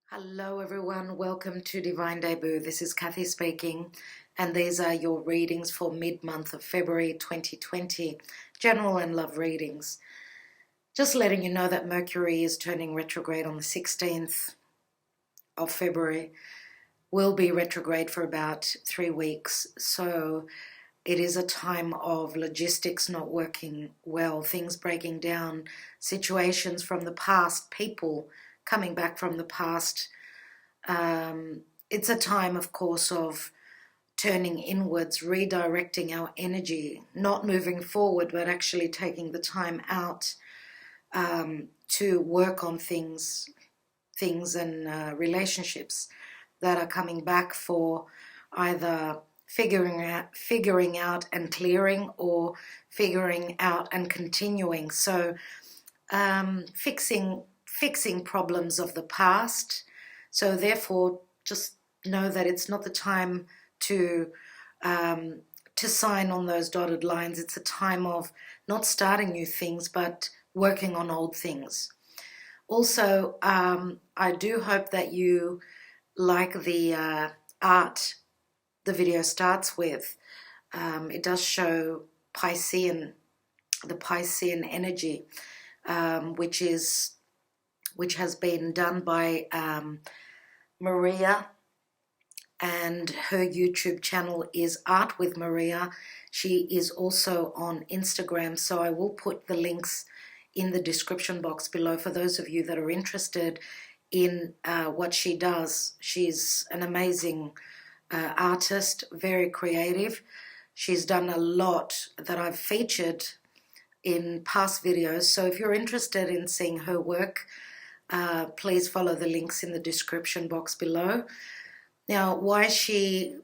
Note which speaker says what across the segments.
Speaker 1: Hello everyone, welcome to Divine Debut. This is Kathy speaking, and these are your readings for mid-month of February 2020, general and love readings. Just letting you know that Mercury is turning retrograde on the 16th of February. Will be retrograde for about 3 weeks, so it is a time of logistics not working well, things breaking down, situations from the past, people coming back from the past. It's a time, of course, of turning inwards, redirecting our energy, not moving forward, but actually taking the time out to work on things and relationships that are coming back for either figuring out and clearing, or figuring out and continuing. So fixing problems of the past. So therefore, just know that it's not the time to sign on those dotted lines. It's a time of not starting new things, but working on old things. Also, I do hope that you like the art the video starts with. It does show the Piscean energy, which has been done by Maria, and her YouTube channel is Art with Maria. She is also on Instagram, so I will put the links in the description box below for those of you that are interested in what she does. She's an amazing artist, very creative. She's done a lot that I've featured in past videos, so if you're interested in seeing her work, please follow the links in the description box below. Now, why she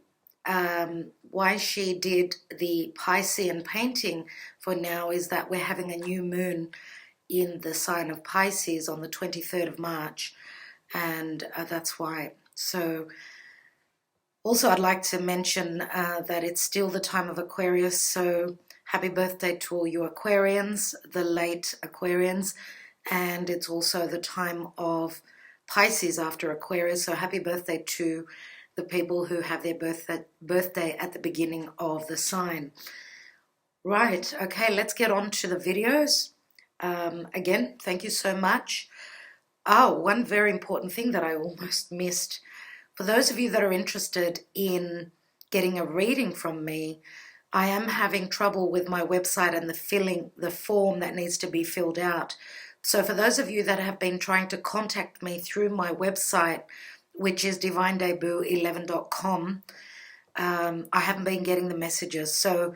Speaker 1: did the Piscean painting for now is that we're having a new moon in the sign of Pisces on the 23rd of March, and that's why. So also I'd like to mention that it's still the time of Aquarius, so happy birthday to all you Aquarians, the late Aquarians, and it's also the time of Pisces after Aquarius, so happy birthday to the people who have their birthday at the beginning of the sign. Right, okay, let's get on to the videos. Again, thank you so much. Oh, one very important thing that I almost missed. For those of you that are interested in getting a reading from me, I am having trouble with my website and the form that needs to be filled out. So for those of you that have been trying to contact me through my website, which is divinedebut11.com, I haven't been getting the messages. So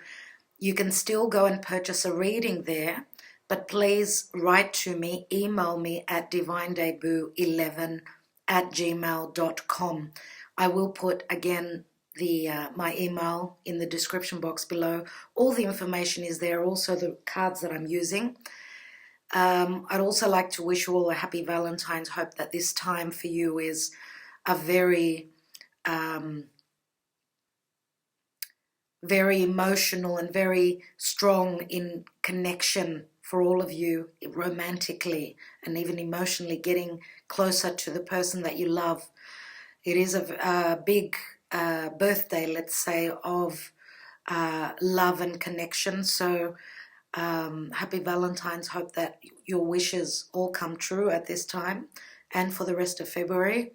Speaker 1: you can still go and purchase a reading there, but please write to me, email me at divinedebut11@gmail.com. I will put again my email in the description box below. All the information is there, also the cards that I'm using. I'd also like to wish you all a happy Valentine's. Hope that this time for you is a very very emotional and very strong in connection for all of you, romantically and even emotionally, getting closer to the person that you love. It is a big birthday, let's say, of love and connection. So happy Valentine's. Hope that your wishes all come true at this time and for the rest of February.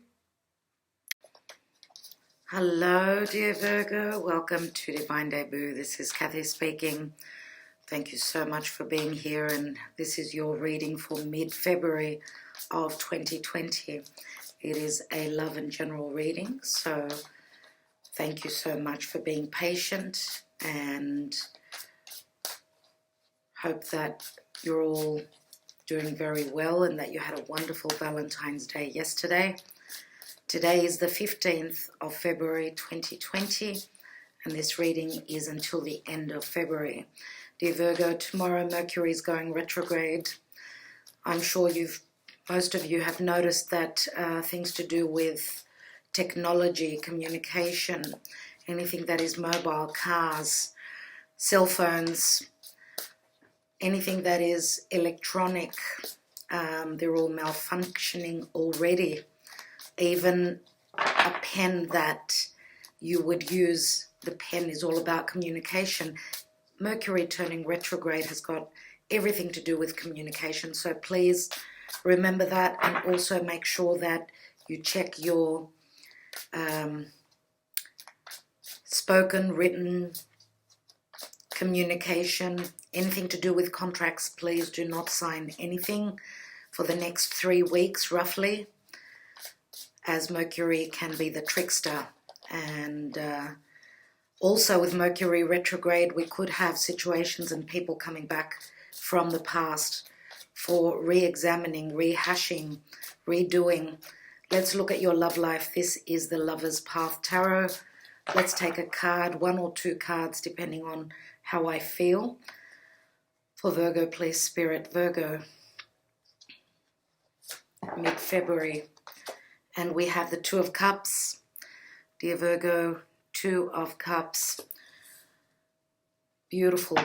Speaker 1: Hello, dear Virgo. Welcome to Divine Debut. This is Kathy speaking. Thank you so much for being here, and this is your reading for mid-February of 2020. It is a love and general reading, so thank you so much for being patient, and hope that you're all doing very well and that you had a wonderful Valentine's Day yesterday. Today is the 15th of February 2020, and this reading is until the end of February. Dear Virgo, tomorrow Mercury is going retrograde. I'm sure most of you have noticed that things to do with technology, communication, anything that is mobile, cars, cell phones, anything that is electronic, they're all malfunctioning already. even a pen that you would use. The pen is all about communication. Mercury turning retrograde has got everything to do with communication. So please remember that, and also make sure that you check your spoken, written communication. Anything to do with contracts, please do not sign anything for the next 3 weeks roughly, as Mercury can be the trickster. And also with Mercury retrograde, we could have situations and people coming back from the past for re-examining, rehashing, redoing. Let's look at your love life. This is the Lover's Path Tarot. Let's take a card, 1 or 2 cards, depending on how I feel. For Virgo, please, Spirit. Virgo, mid-February. And we have the 2 of Cups. Dear Virgo, 2 of Cups. Beautiful.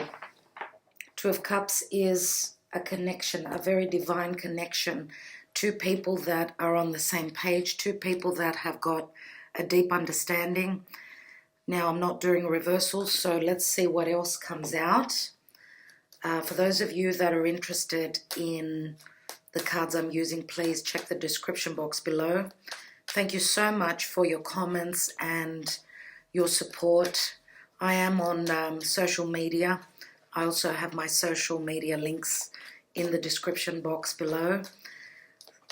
Speaker 1: 2 of Cups is a connection, a very divine connection. 2 people that are on the same page, 2 people that have got a deep understanding. Now, I'm not doing reversals, so let's see what else comes out. For those of you that are interested in the cards I'm using, please check the description box below. Thank you so much for your comments and your support. I am on social media. I also have my social media links in the description box below.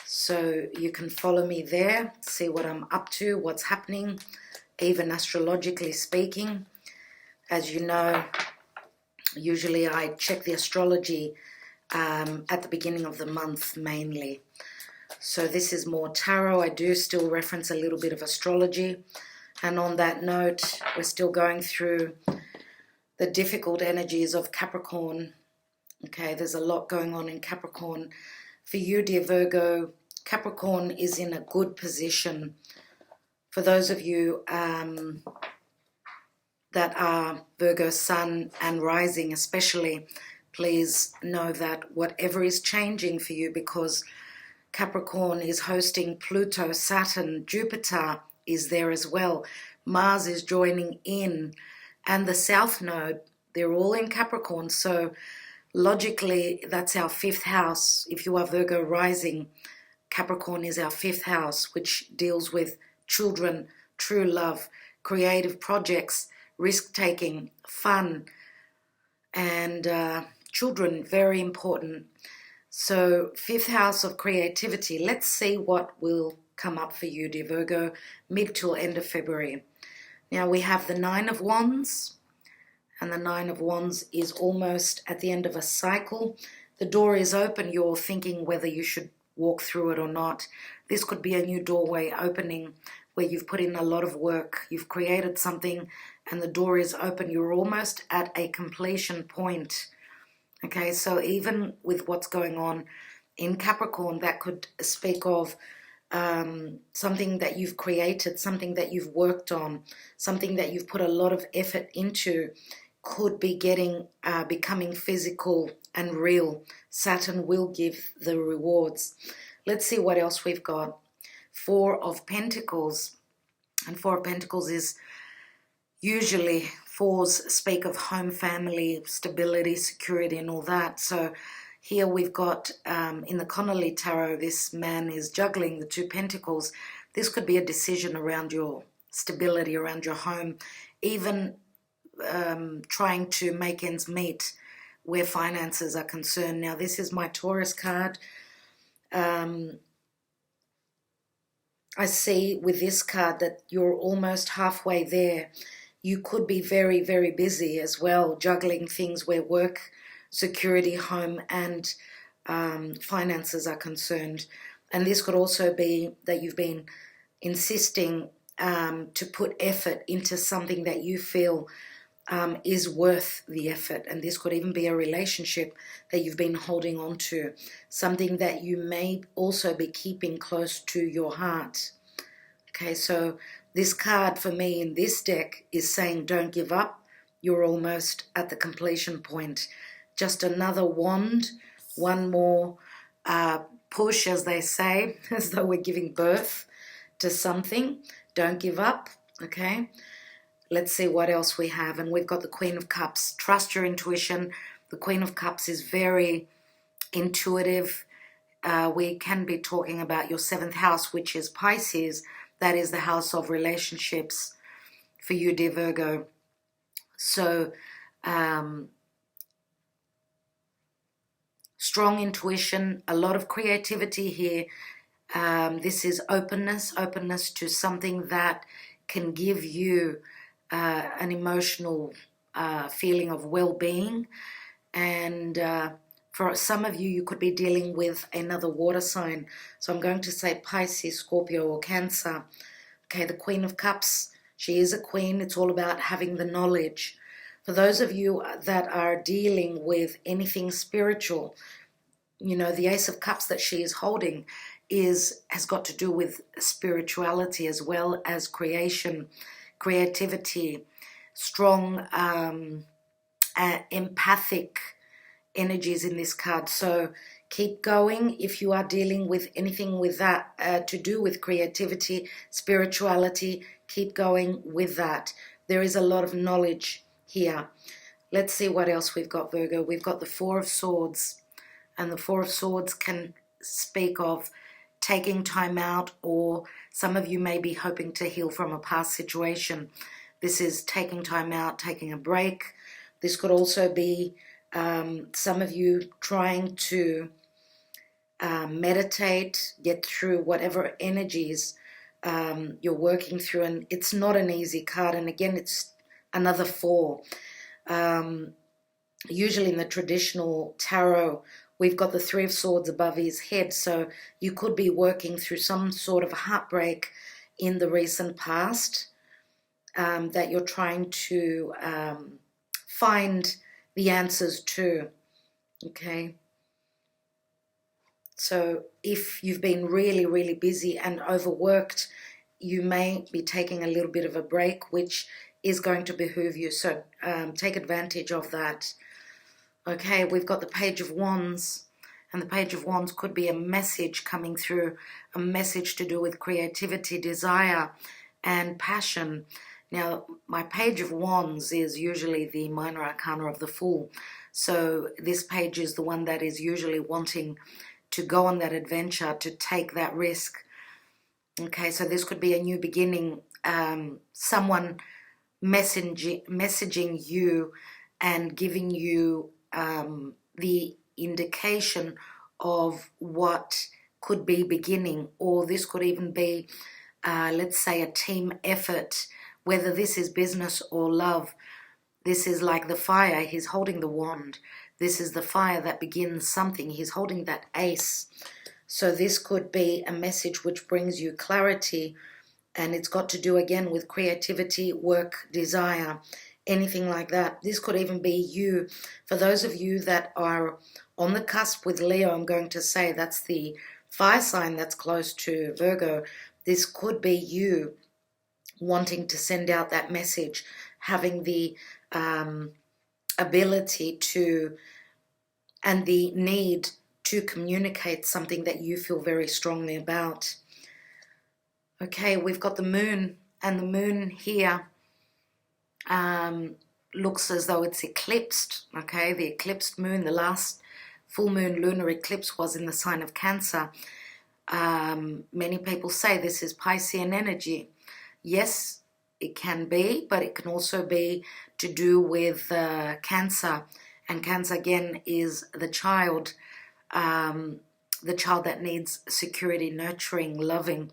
Speaker 1: So you can follow me there, see what I'm up to, what's happening, even astrologically speaking. As you know, usually I check the astrology at the beginning of the month mainly. So this is more tarot. I do still reference a little bit of astrology. And on that note, we're still going through the difficult energies of Capricorn. Okay, there's a lot going on in Capricorn. For you, dear Virgo, Capricorn is in a good position. For those of you that are Virgo Sun and Rising especially, please know that whatever is changing for you, because Capricorn is hosting Pluto, Saturn, Jupiter is there as well. Mars is joining in, and the South Node, they're all in Capricorn. So logically, that's our 5th house. If you are Virgo rising, Capricorn is our 5th house, which deals with children, true love, creative projects, risk-taking, fun, and children, very important. So 5th house of creativity. Let's see what will come up for you, dear Virgo, mid till end of February. Now we have the 9 of Wands, and the 9 of Wands is almost at the end of a cycle. The door is open. You're thinking whether you should walk through it or not. This could be a new doorway opening where you've put in a lot of work. You've created something and the door is open. You're almost at a completion point. Okay, so even with what's going on in Capricorn, that could speak of something that you've created, something that you've worked on, something that you've put a lot of effort into, could be becoming physical and real. Saturn will give the rewards. Let's see what else we've got. 4 of Pentacles. And 4 of Pentacles is usually, 4s speak of home, family, stability, security and all that. So here we've got in the Connolly Tarot, this man is juggling the 2 Pentacles. This could be a decision around your stability, around your home, even trying to make ends meet where finances are concerned. Now this is my Taurus card. I see with this card that you're almost halfway there. You could be very, very busy as well, juggling things where work, security, home and finances are concerned. And this could also be that you've been insisting to put effort into something that you feel is worth the effort. And this could even be a relationship that you've been holding on to, something that you may also be keeping close to your heart. Okay, so this card for me in this deck is saying don't give up. You're almost at the completion point. Just another wand, one more push, as they say, as though we're giving birth to something. Don't give up, okay? Let's see what else we have. And we've got the Queen of Cups. Trust your intuition. The Queen of Cups is very intuitive. We can be talking about your 7th house, which is Pisces. That is the house of relationships for you, dear Virgo. So, strong intuition, a lot of creativity here. This is openness to something that can give you an emotional feeling of well-being. And for some of you, you could be dealing with another water sign. So I'm going to say Pisces, Scorpio, or Cancer. Okay, the Queen of Cups, she is a queen. It's all about having the knowledge. For those of you that are dealing with anything spiritual, you know, the Ace of Cups that she is holding has got to do with spirituality as well as creation, creativity, strong empathic energies in this card. So keep going if you are dealing with anything with that to do with creativity, spirituality. Keep going with that. There is a lot of knowledge here. Let's see what else we've got, Virgo. We've got the Four of Swords, and the Four of Swords can speak of taking time out, or some of you may be hoping to heal from a past situation. This is taking time out, taking a break. This could also be some of you trying to meditate, get through whatever energies you're working through. And it's not an easy card. And again, it's another 4. Usually in the traditional tarot, we've got the 3 of Swords above his head. So you could be working through some sort of heartbreak in the recent past that you're trying to find the answers to, okay? So if you've been really, really busy and overworked, you may be taking a little bit of a break, which is going to behoove you. So take advantage of that. Okay, we've got the Page of Wands, and the Page of Wands could be a message coming through, a message to do with creativity, desire, and passion. Now, my Page of Wands is usually the minor arcana of the Fool. So this page is the one that is usually wanting to go on that adventure, to take that risk. Okay, so this could be a new beginning, someone messaging you and giving you the indication of what could be beginning, or this could even be, let's say, a team effort, whether this is business or love. This is like the fire. He's holding the wand. This is the fire that begins something. He's holding that ace. So this could be a message which brings you clarity, and it's got to do again with creativity, work, desire, anything like that. This could even be you. For those of you that are on the cusp with Leo, I'm going to say that's the fire sign that's close to Virgo. This could be you wanting to send out that message, having the ability to and the need to communicate something that you feel very strongly about. Okay, we've got the moon, and the moon here looks as though it's eclipsed. Okay, the eclipsed moon, the last full moon lunar eclipse was in the sign of Cancer. Many people say this is Piscean energy. Yes, it can be, but it can also be to do with Cancer. And Cancer, again, is the child that needs security, nurturing, loving.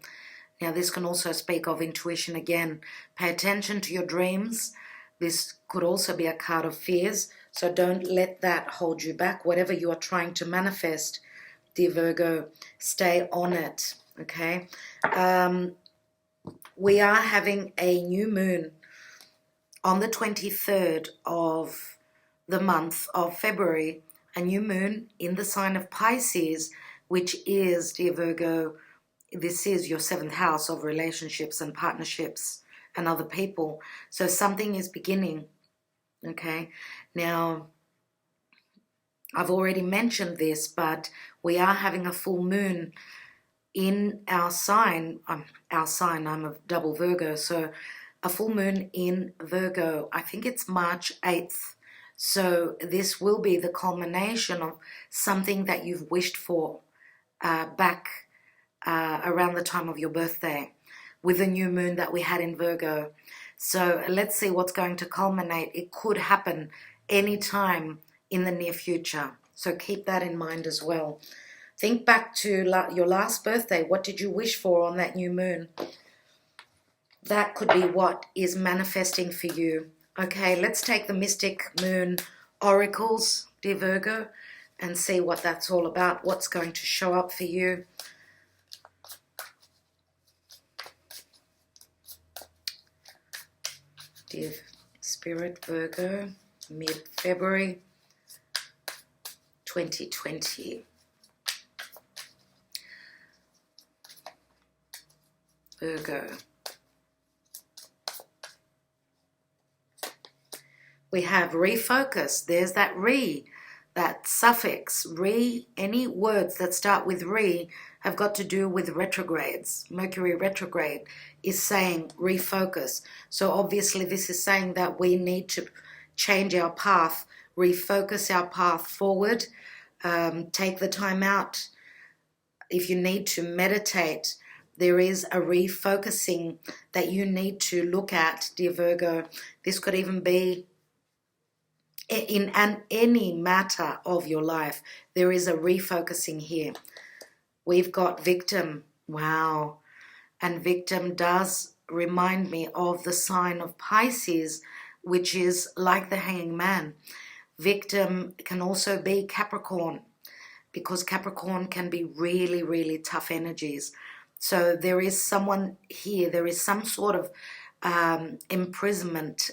Speaker 1: Now, this can also speak of intuition again. Pay attention to your dreams. This could also be a card of fears, so don't let that hold you back. Whatever you are trying to manifest, dear Virgo, stay on it, okay? We are having a new moon on the 23rd of the month of February, a new moon in the sign of Pisces, which is, dear Virgo, this is your 7th house of relationships and partnerships and other people. So something is beginning, okay? Now, I've already mentioned this, but we are having a full moon in our sign, I'm a double Virgo, so a full moon in Virgo, I think it's March 8th. So this will be the culmination of something that you've wished for back around the time of your birthday with the new moon that we had in Virgo. So let's see what's going to culminate. It could happen anytime in the near future. So keep that in mind as well. Think back to your last birthday. What did you wish for on that new moon? That could be what is manifesting for you. Okay, let's take the Mystic Moon Oracles, dear Virgo, and see what that's all about, what's going to show up for you. Dear Spirit, Virgo, mid-February 2020. Virgo. We have refocus. There's that that suffix, any words that start with have got to do with retrogrades. Mercury retrograde is saying refocus. So obviously this is saying that we need to change our path, refocus our path forward, take the time out. If you need to meditate, there is a refocusing that you need to look at, dear Virgo. This could even be in any matter of your life. There is a refocusing here. We've got victim. Wow. And victim does remind me of the sign of Pisces, which is like the hanging man. Victim can also be Capricorn, because Capricorn can be really, really tough energies. So there is someone here, there is some sort of imprisonment,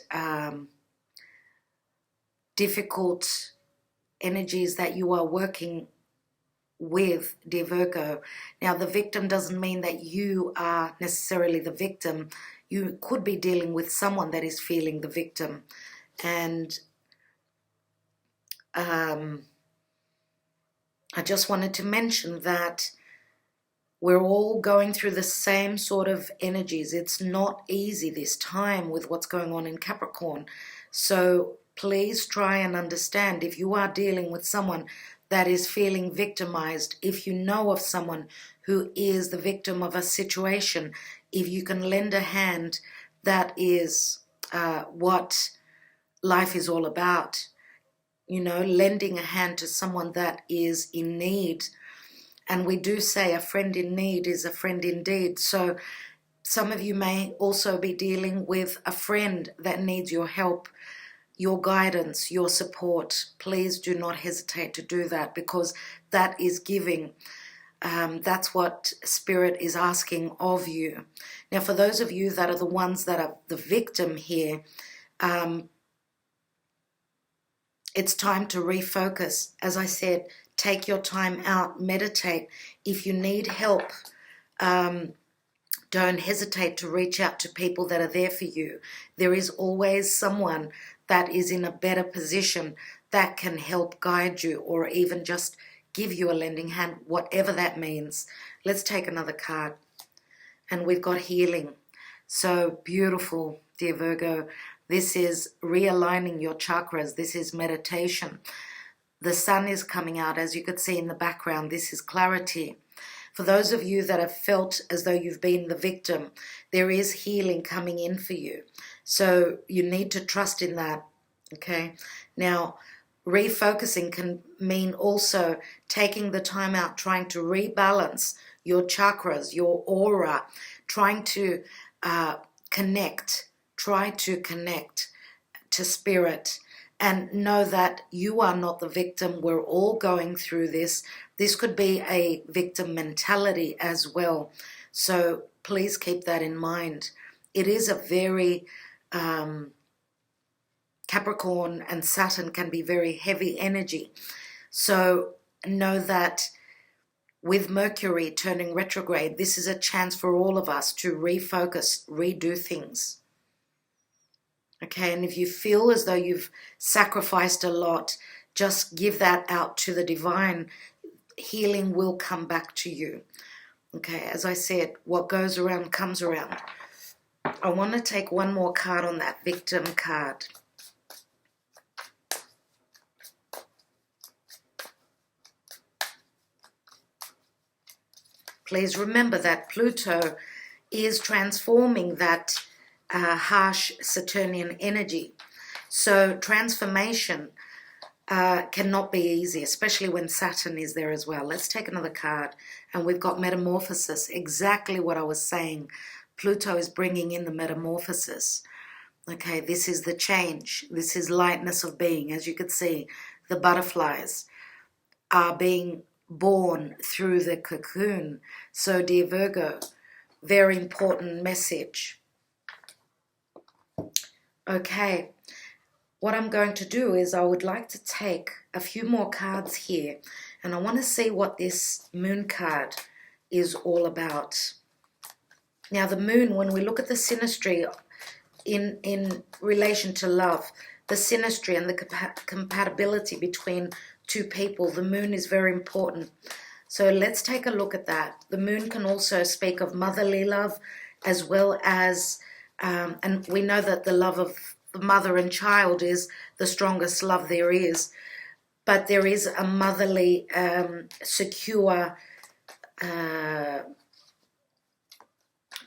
Speaker 1: difficult energies that you are working with, dear Virgo. Now, the victim doesn't mean that you are necessarily the victim. You could be dealing with someone that is feeling the victim. And I just wanted to mention that we're all going through the same sort of energies. It's not easy this time with what's going on in Capricorn. So please try and understand, if you are dealing with someone that is feeling victimized, if you know of someone who is the victim of a situation, if you can lend a hand, that is what life is all about. You know, lending a hand to someone that is in need. And we do say a friend in need is a friend indeed. So some of you may also be dealing with a friend that needs your help, your guidance, your support. Please do not hesitate to do that, because that is giving. That's what Spirit is asking of you. Now, for those of you that are the ones that are the victim here, it's time to refocus. As I said, take your time out, meditate. If you need help, don't hesitate to reach out to people that are there for you. There is always someone that is in a better position that can help guide you, or even just give you a lending hand, whatever that means. Let's take another card. And we've got healing. So beautiful, dear Virgo. This is realigning your chakras. This is meditation. The sun is coming out, as you could see in the background. This is clarity. For those of you that have felt as though you've been the victim, there is healing coming in for you. So you need to trust in that, okay? Now, refocusing can mean also taking the time out, trying to rebalance your chakras, your aura, trying to connect. Try to connect to Spirit and know that you are not the victim. We're all going through this. This could be a victim mentality as well. So please keep that in mind. It is a very, Capricorn and Saturn can be very heavy energy. So know that with Mercury turning retrograde, this is a chance for all of us to refocus, redo things. Okay, and if you feel as though you've sacrificed a lot, just give that out to the divine. Healing will come back to you. Okay, as I said, what goes around comes around. I want to take one more card on that victim card. Please remember that Pluto is transforming that harsh Saturnian energy. So transformation cannot be easy, especially when Saturn is there as well. Let's take another card. And we've got metamorphosis, exactly what I was saying. Pluto is bringing in the metamorphosis. Okay, this is the change. This is lightness of being. As you can see, the butterflies are being born through the cocoon. So, dear Virgo, very important message. Okay, what I'm going to do is I would like to take a few more cards here, and I want to see what this moon card is all about. Now, the moon, when we look at the synastry in relation to love, the synastry and the compatibility between two people, the moon is very important. So let's take a look at that. The moon can also speak of motherly love, as well as, and we know that the love of the mother and child is the strongest love there is, but there is a motherly, secure,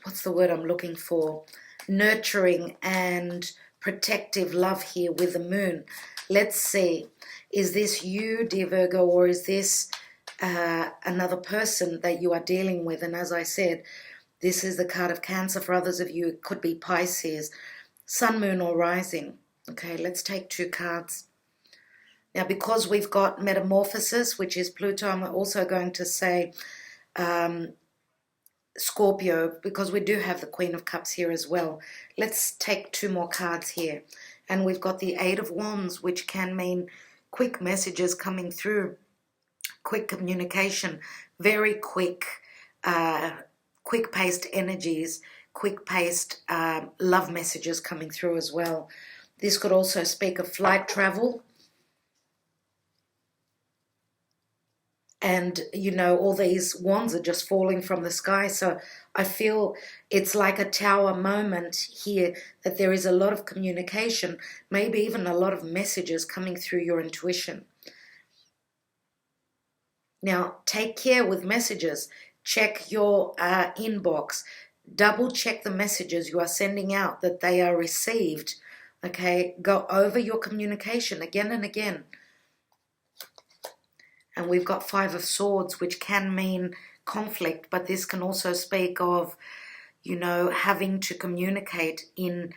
Speaker 1: what's the word I'm looking for? Nurturing and protective love here with the moon. Let's see, is this you, dear Virgo, or is this another person that you are dealing with? And as I said, this is the card of Cancer. For others of you, it could be Pisces, Sun, Moon, or Rising. Okay, let's take two cards. Now, because we've got metamorphosis, which is Pluto, I'm also going to say Scorpio, because we do have the Queen of Cups here as well. Let's take two more cards here. And we've got the Eight of Wands, which can mean quick messages coming through, quick communication, very quick, quick-paced energies, quick-paced love messages coming through as well. This could also speak of flight travel. And, you know, all these wands are just falling from the sky. So I feel it's like a tower moment here, that there is a lot of communication, maybe even a lot of messages coming through your intuition. Now, take care with messages. Check your inbox. Double check the messages you are sending out, that they are received. Okay, go over your communication again and again. And we've got Five of Swords, which can mean conflict, but this can also speak of, you know, having to communicate in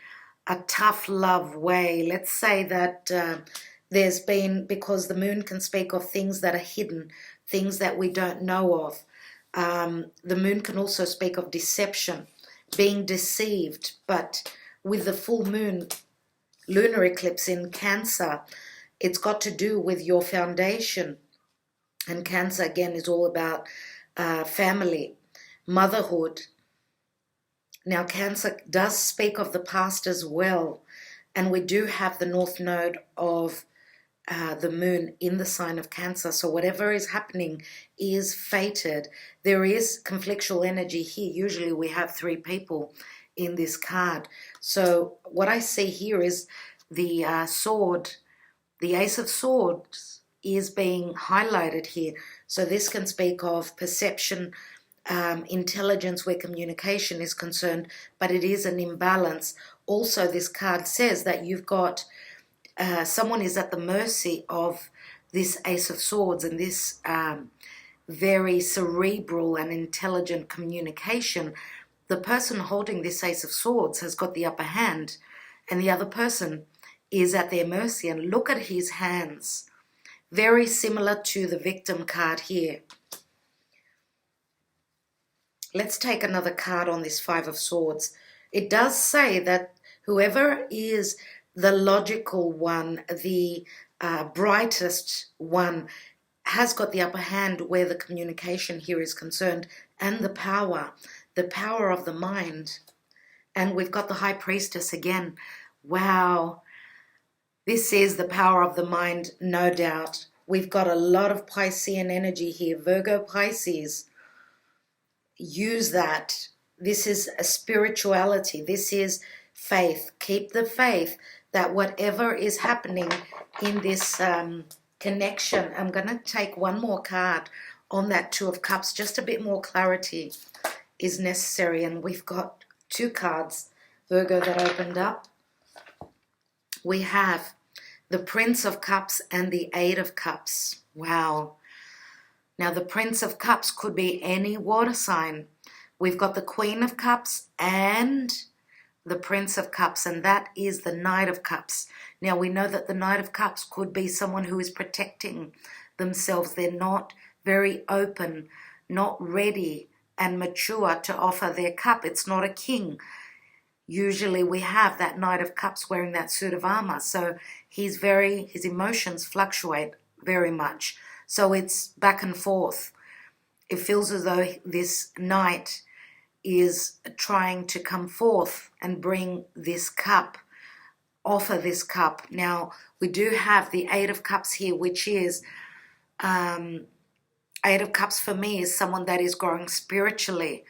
Speaker 1: a tough love way. Let's say that there's been, because the moon can speak of things that are hidden, things that we don't know of. The moon can also speak of deception, being deceived, but with the full moon, lunar eclipse in Cancer, it's got to do with your foundation. And Cancer, again, is all about family, motherhood. Now, Cancer does speak of the past as well. And we do have the North Node of the moon in the sign of Cancer. So whatever is happening is fated. There is conflictual energy here. Usually we have three people in this card. So what I see here is the sword, the Ace of Swords, is being highlighted here. So this can speak of perception, intelligence where communication is concerned, but it is an imbalance. Also, this card says that you've got someone is at the mercy of this Ace of Swords, and this very cerebral and intelligent communication. The person holding this Ace of Swords has got the upper hand, and the other person is at their mercy. And look at his hands. Very similar to the victim card here. Let's take another card on this Five of Swords. It does say that whoever is the logical one, the brightest one, has got the upper hand where the communication here is concerned, and the power of the mind. And we've got the High Priestess again. Wow. This is the power of the mind, no doubt. We've got a lot of Piscean energy here. Virgo, Pisces. use that. This is a spirituality. This is faith. Keep the faith that whatever is happening in this connection, I'm going to take one more card on that Two of Cups. Just a bit more clarity is necessary. And we've got two cards, Virgo, that opened up. We have the Prince of Cups and the Eight of Cups. Wow. Now, the Prince of Cups could be any water sign. We've got the Queen of Cups and the Prince of Cups, and that is the Knight of Cups. Now, we know that the Knight of Cups could be someone who is protecting themselves. They're not very open, not ready and mature to offer their cup. It's not a king. Usually we have that Knight of Cups wearing that suit of armor. So his emotions fluctuate very much. So it's back and forth. It feels as though this knight is trying to come forth and bring this cup, offer this cup. Now, we do have the Eight of Cups here, which is, Eight of Cups for me is someone that is growing spiritually,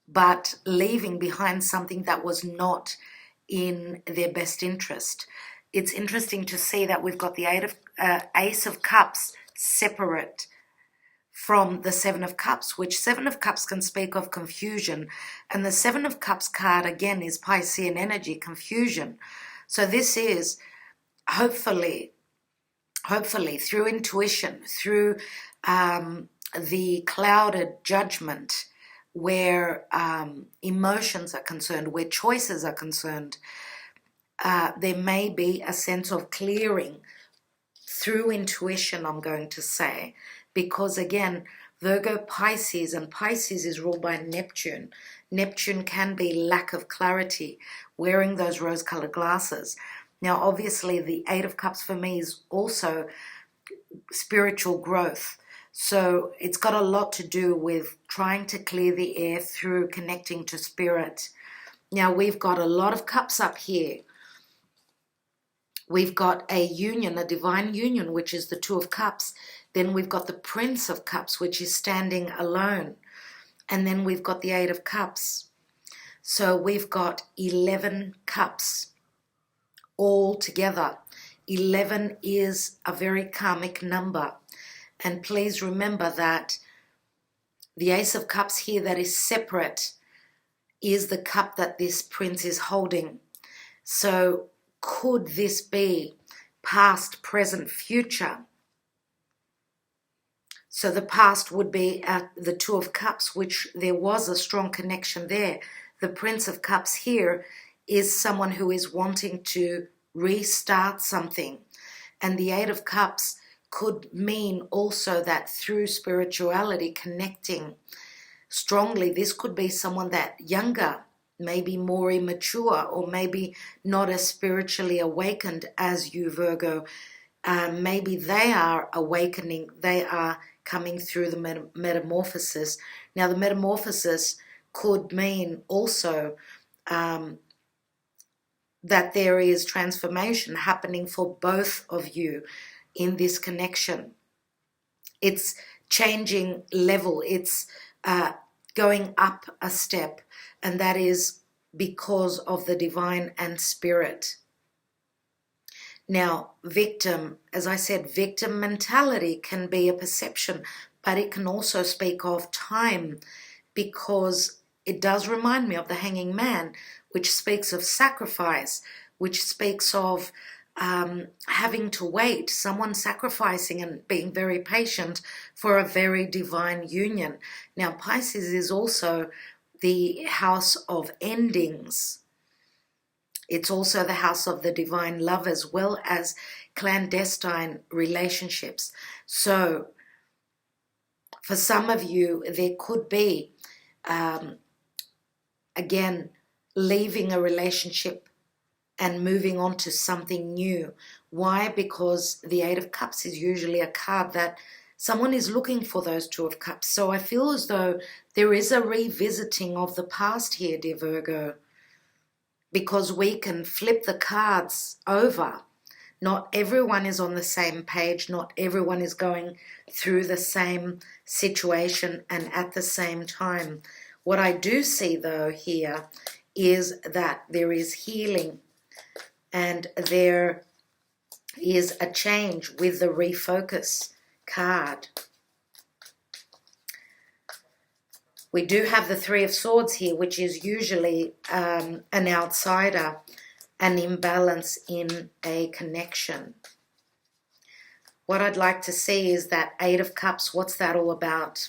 Speaker 1: but leaving behind something that was not in their best interest. It's interesting to see that we've got the Ace of Cups separate from the Seven of Cups, which Seven of Cups can speak of confusion. And the Seven of Cups card, again, is Piscean energy, confusion. So this is hopefully through intuition, through the clouded judgment, where emotions are concerned, where choices are concerned, there may be a sense of clearing through intuition, I'm going to say, because again, Virgo, Pisces, and Pisces is ruled by Neptune. Neptune can be lack of clarity, wearing those rose-colored glasses. Now, obviously, the Eight of Cups for me is also spiritual growth. So it's got a lot to do with trying to clear the air through connecting to spirit. Now, we've got a lot of cups up here. We've got a union, a divine union, which is the Two of Cups. Then we've got the Prince of Cups, which is standing alone. And then we've got the Eight of Cups. So we've got 11 cups all together. 11 is a very karmic number. And please remember that the Ace of Cups here that is separate is the cup that this prince is holding. So could this be past, present, future? So the past would be at the Two of Cups, which there was a strong connection there. The Prince of Cups here is someone who is wanting to restart something. And the Eight of Cups could mean also that through spirituality, connecting strongly, this could be someone that younger, maybe more immature, or maybe not as spiritually awakened as you, Virgo. Maybe they are awakening, they are coming through the metamorphosis. Now, the metamorphosis could mean also that there is transformation happening for both of you in this connection. It's changing level, it's going up a step, and that is because of the divine and spirit. Now, victim, as I said, victim mentality can be a perception, but it can also speak of time, because it does remind me of the Hanging Man, which speaks of sacrifice, which speaks of having to wait, someone sacrificing and being very patient for a very divine union. Now, Pisces is also the house of endings. It's also the house of the divine love, as well as clandestine relationships. So for some of you, there could be, again, leaving a relationship and moving on to something new. Why? Because the Eight of Cups is usually a card that someone is looking for those Two of Cups. So I feel as though there is a revisiting of the past here, dear Virgo, because we can flip the cards over. Not everyone is on the same page. Not everyone is going through the same situation and at the same time. What I do see, though, here is that there is healing and there is a change with the refocus card. We do have the Three of Swords here, which is usually an outsider, an imbalance in a connection. What I'd like to see is that Eight of Cups. What's that all about?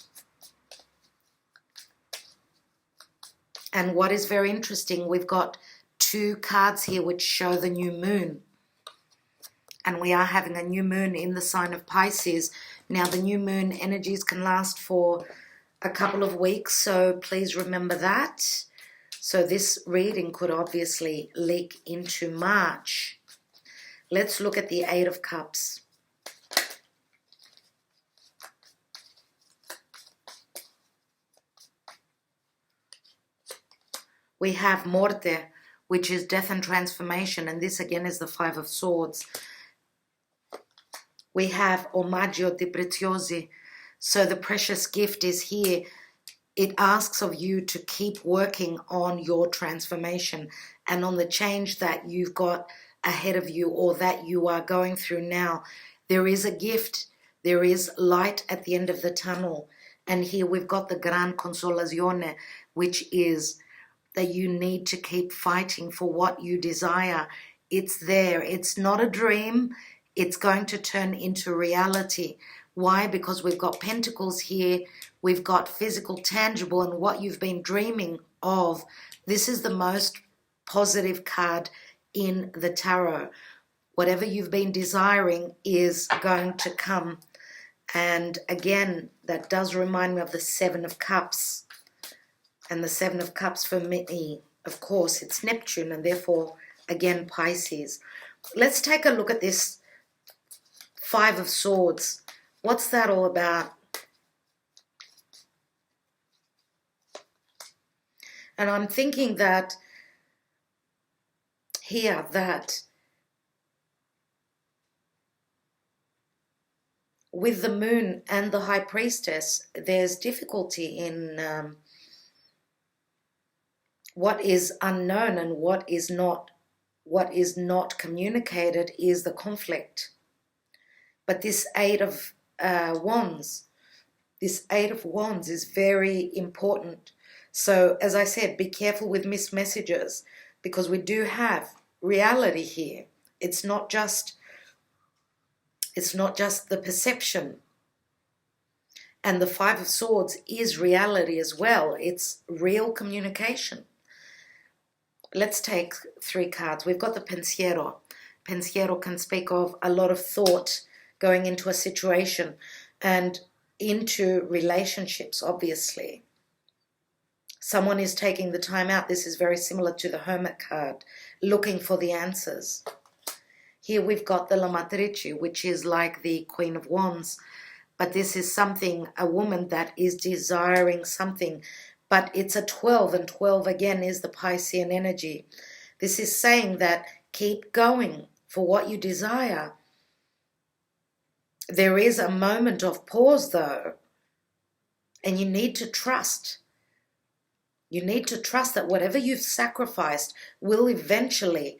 Speaker 1: And what is very interesting, we've got two cards here which show the new moon. And we are having a new moon in the sign of Pisces. Now, the new moon energies can last for a couple of weeks, so please remember that. So this reading could obviously leak into March. Let's look at the Eight of Cups. We have Morte, which is death and transformation, and this again is the Five of Swords. We have Omaggio di Preziosi, so the precious gift is here. It asks of you to keep working on your transformation and on the change that you've got ahead of you or that you are going through now. There is a gift, there is light at the end of the tunnel, and here we've got the Gran Consolazione, which is that you need to keep fighting for what you desire. It's there. It's not a dream. It's going to turn into reality. Why? Because we've got pentacles here. We've got physical, tangible, and what you've been dreaming of. This is the most positive card in the tarot. Whatever you've been desiring is going to come. And again, that does remind me of the Seven of Cups. And the Seven of Cups for me, of course, it's Neptune, and therefore, again, Pisces. Let's take a look at this Five of Swords. What's that all about? And I'm thinking that here, that with the Moon and the High Priestess, there's difficulty in what is unknown and what is not communicated is the conflict. But this Eight of Wands is very important. So as I said, be careful with missed messages, because we do have reality here. It's not just the perception. And the Five of Swords is reality as well. It's real communication. Let's take three cards. We've got the Pensiero. Pensiero can speak of a lot of thought going into a situation and into relationships, obviously. Someone is taking the time out. This is very similar to the Hermit card, looking for the answers. Here we've got the Lamatrice, which is like the Queen of Wands. But this is something, a woman that is desiring something. But it's a 12, and 12 again is the Piscean energy. This is saying that keep going for what you desire. There is a moment of pause, though, and you need to trust. You need to trust that whatever you've sacrificed will eventually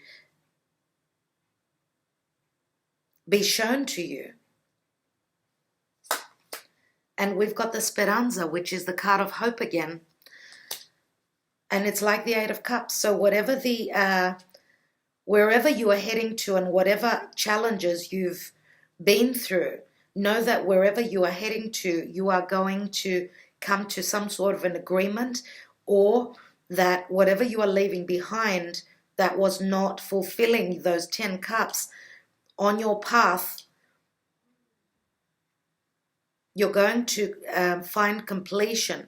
Speaker 1: be shown to you. And we've got the Speranza, which is the card of hope again. And it's like the Eight of Cups. So whatever wherever you are heading to and whatever challenges you've been through, know that wherever you are heading to, you are going to come to some sort of an agreement, or that whatever you are leaving behind that was not fulfilling those 10 cups on your path, you're going to find completion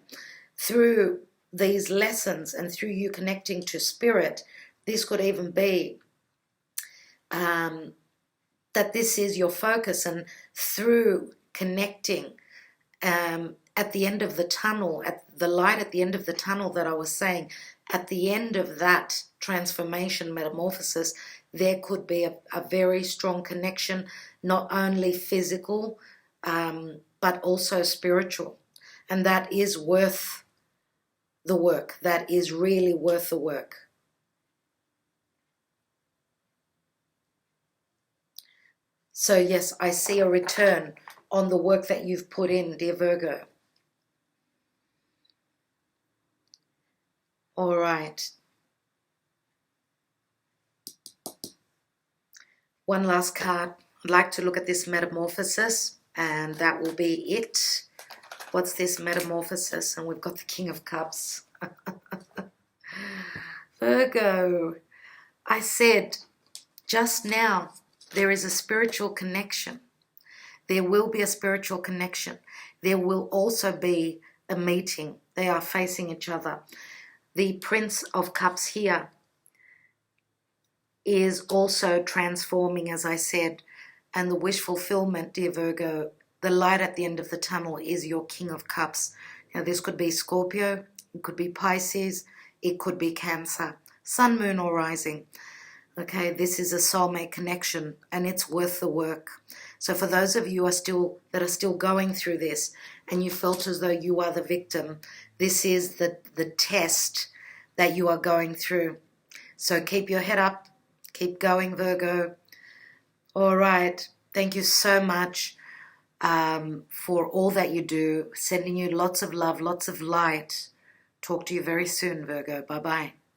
Speaker 1: through these lessons and through you connecting to spirit. This could even be that this is your focus, and through connecting at the end of the tunnel, at the light at the end of the tunnel that I was saying, at the end of that transformation, metamorphosis, there could be a very strong connection, not only physical, but also spiritual. And that is worth the work. That is really worth the work. So yes, I see a return on the work that you've put in, dear Virgo. All right. One last card. I'd like to look at this metamorphosis, and that will be it. What's this metamorphosis? And we've got the King of Cups. Virgo, I said just now, there is a spiritual connection. There will be a spiritual connection. There will also be a meeting. They are facing each other. The Prince of Cups here is also transforming, as I said, and the wish fulfillment, dear Virgo, the light at the end of the tunnel is your King of Cups. Now, this could be Scorpio, it could be Pisces, it could be Cancer, Sun, Moon, or Rising. Okay, this is a soulmate connection, and it's worth the work. So for those of you that are still going through this, and you felt as though you are the victim, this is the test that you are going through. So keep your head up, keep going, Virgo. All right, thank you so much for all that you do. Sending you lots of love, lots of light. Talk to you very soon, Virgo. Bye-bye.